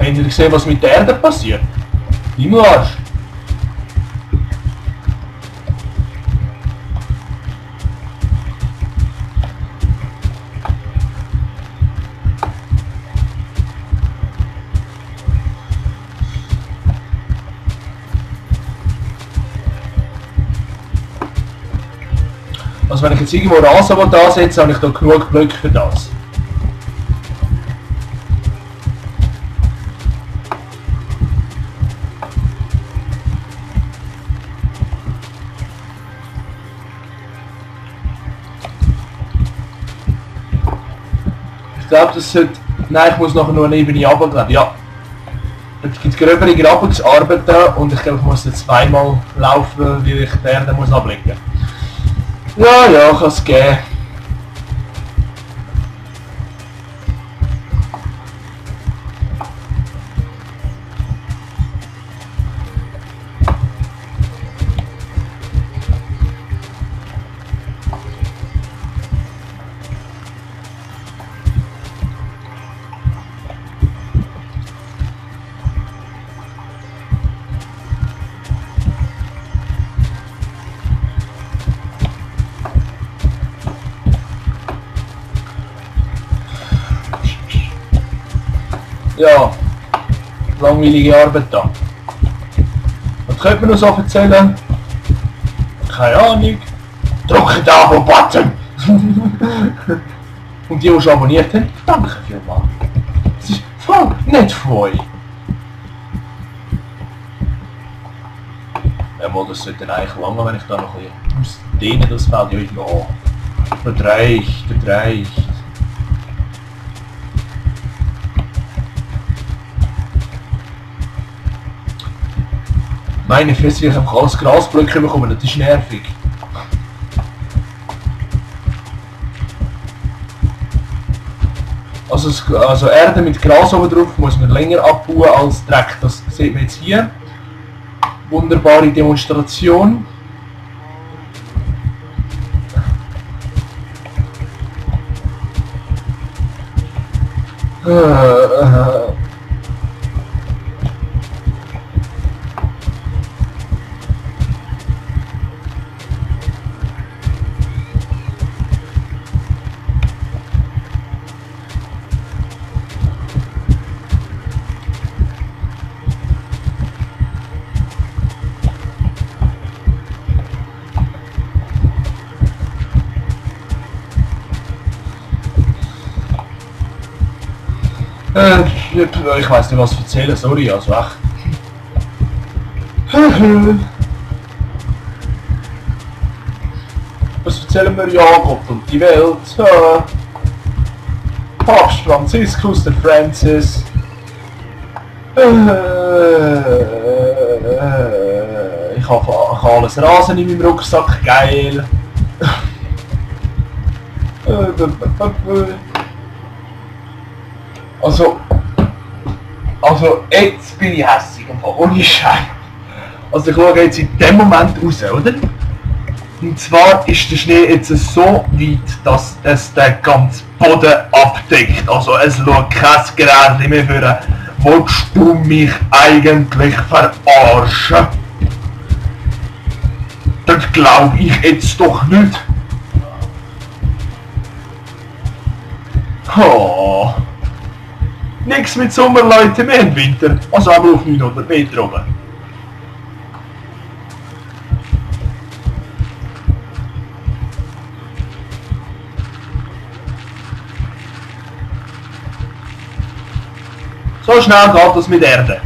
Habt ihr gesehen, was mit der Erde passiert? Im Arsch. Also wenn ich jetzt irgendwo Rasen ansetze, habe ich da genug Blöcke für das. Ich glaube, das sollte... Nein, ich muss nachher nur eine Ebene runtergehen. Ja. Es gibt gröbere Grabungsarbeiten und ich glaube, ich muss jetzt zweimal laufen, weil ich die Erde muss ablegen. Ja, ja, kann es geben. Ja, langweilige Arbeit da. Was könnte man noch so erzählen? Keine Ahnung. Drückt den Abo-Button! Und die, die schon abonniert haben, danke vielmals. Das ist voll nett von euch. Jawohl, das sollte dann eigentlich lange, wenn ich da noch ein bisschen ausdehnen, das Feld. Ja, das reicht, das reicht. Meine Fresse, ich habe alles Grasblöcke bekommen, das ist nervig. Also Erde mit Gras oben drauf muss man länger abbauen als Dreck. Das sieht man jetzt hier. Wunderbare Demonstration. Ich weiß nicht, was erzählen, sorry, also echt. Was erzählen wir? Ja, Gott und die Welt. Papst Franziskus, der Francis. Ich habe alles Rasen in meinem Rucksack, geil. Also jetzt bin ich hässig, ohne Scheiß. Also ich schaue jetzt in dem Moment raus, oder? Und zwar ist der Schnee jetzt so weit, dass es den ganzen Boden abdeckt. Also es schaut kein Gerät mehr für. Willst du mich eigentlich verarschen? Das glaube ich jetzt doch nicht. Oh. Nix mit Sommer, Leute, wir haben Winter. Also aber auf 900 Meter oben. So schnell geht das mit Erde.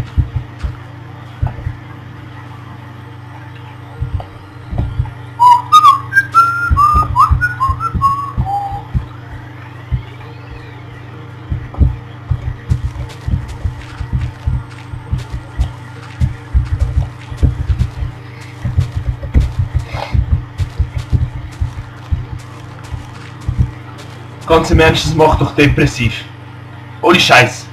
Ganz im Ernst, das macht doch depressiv. Ohne Scheiß.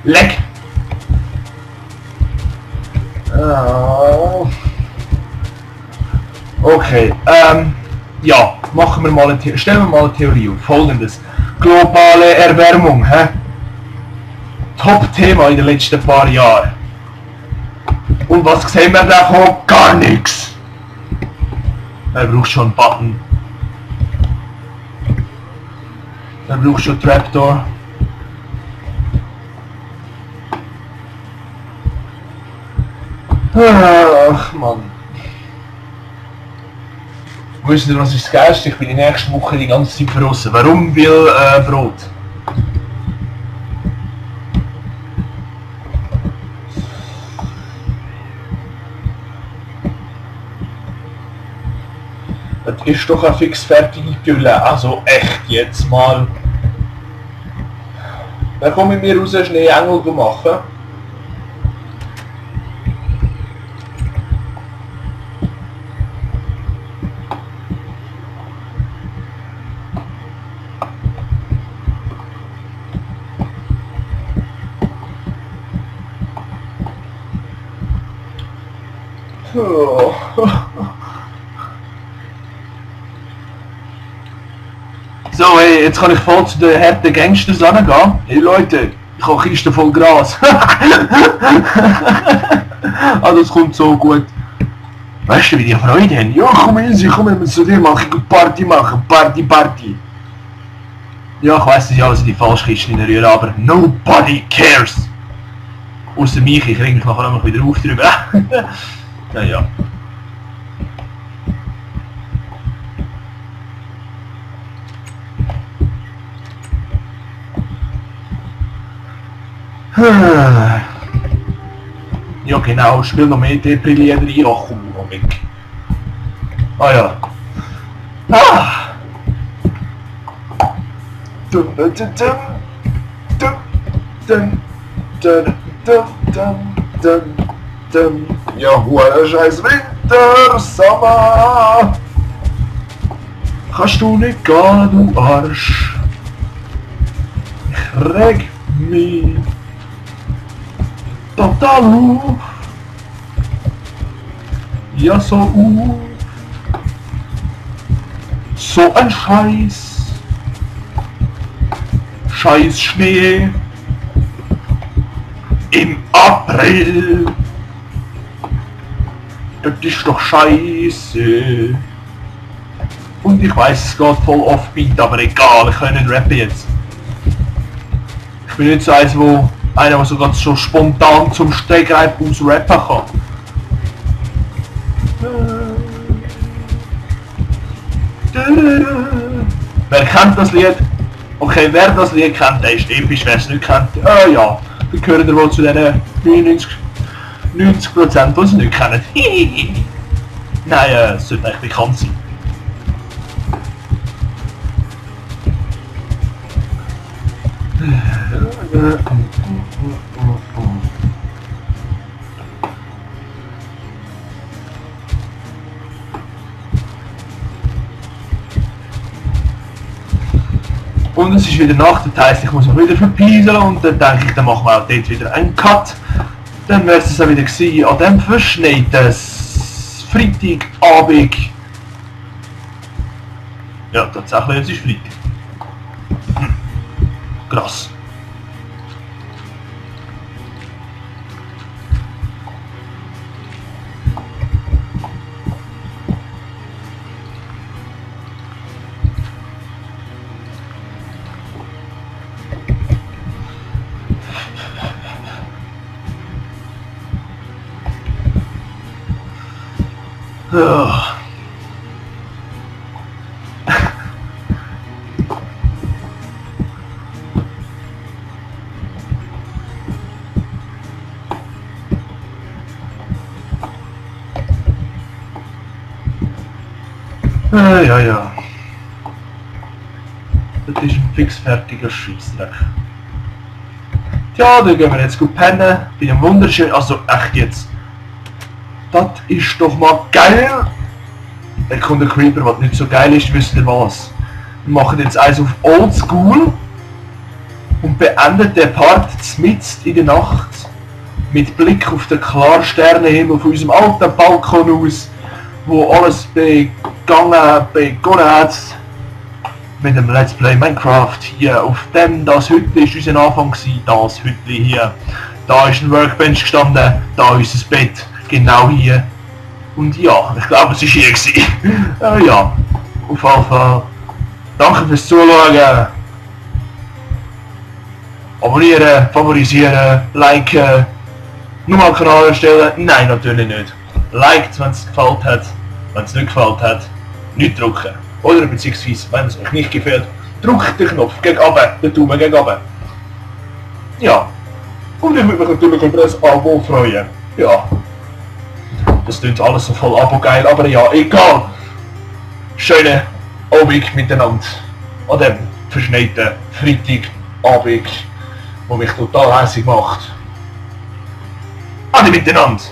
Leck! Okay, ja, machen wir mal eine stellen wir mal eine Theorie auf. Folgendes. Globale Erwärmung, hä? Top-Thema in den letzten paar Jahren. Und was sehen wir davon? Gar nichts! Er braucht schon einen Button. Er braucht schon Trapdoor. Ach Mann. Wisst ihr, was ist das Geilste? Ich bin die nächste Woche die ganze Zeit verrissen. Warum will Brot? Das ist doch eine fix fertige Gülle. Also echt jetzt mal. Dann komme ich mir raus Schneeengel machen. So, hey, jetzt kann ich voll zu den harten Gangsters angehen. Hey Leute, ich habe Kisten voll Gras. Also es kommt so gut. Weißt du, wie die Freude haben? Ja, komm easy, komm, wir müssen zu dir machen, Party machen, Party. Ja, ich weiss, dass ich alles in die falsche Kiste rühren, aber nobody cares. Außer mich, ich ring mich nachher noch wieder auf drüber. Naja. Ja genau, spiel noch mehr Depri-Lieder rein. Ach komm, noch weg. Ah ja. Ja, hoher scheiß Winter, Sommer. Kannst du nicht gehen, du Arsch. Ich reg mich total auf. Ja, so auf. So ein Scheiß. Scheiß Schnee. Im April. Das ist doch scheiße. Und ich weiß, es geht voll offbeat, aber egal, ich kann nicht rappen jetzt. Ich bin nicht so einer, der so ganz so spontan zum Stegreif aus rappen kann. Wer kennt das Lied? Okay, wer das Lied kennt, der ist episch, wer es nicht kennt, ja, dann gehören wir wohl zu den 90%, die es nicht kennen. Nein, es sollte eigentlich bekannt sein. Und es ist wieder Nacht, das heisst, ich muss mich wieder verpieseln und dann denke ich, dann machen wir auch dort wieder einen Cut. Dann wäre es auch wieder gewesen an dem verschneiten Freitagabend. Ja, tatsächlich, es ist Freitag. Krass. Ja. Ja. Das ist ein fixfertiger Scheissdreck. Tja, dann gehen wir jetzt gut pennen. Bei einem wunderschönen, also echt jetzt. Das ist doch mal geil! Dann kommt der Creeper, was nicht so geil ist, wisst ihr was? Wir machen jetzt eins auf Oldschool. und beendet den Part mitten in der Nacht mit Blick auf den klaren Sternenhimmel von unserem alten Balkon aus, wo alles begonnen hat mit dem Let's Play Minecraft hier. Auf dem das Hütli ist unser Anfang gewesen, das Hütli hier. Da ist ein Workbench gestanden, da ist unser Bett, genau hier. Und ja, ich glaube es war hier gewesen. Ja, auf jeden Fall. Danke fürs Zuschauen. Abonnieren, favorisieren, liken. Nochmal den Kanal erstellen? Nein, natürlich nicht. Liked, wenn es gefällt hat. Wenn es nicht gefällt hat, nicht drücken. Oder beziehungsweise, wenn es euch nicht gefällt, drückt den Knopf gegen runter, den Daumen gegen runter. Ja. Und ich würde mich natürlich über ein Abo freuen. Ja. Das klingt alles so voll Abo-geil, aber ja, egal. Schönen Abend miteinander. An dem verschneiten Freitagabend, der mich total hässig macht. Alle miteinander!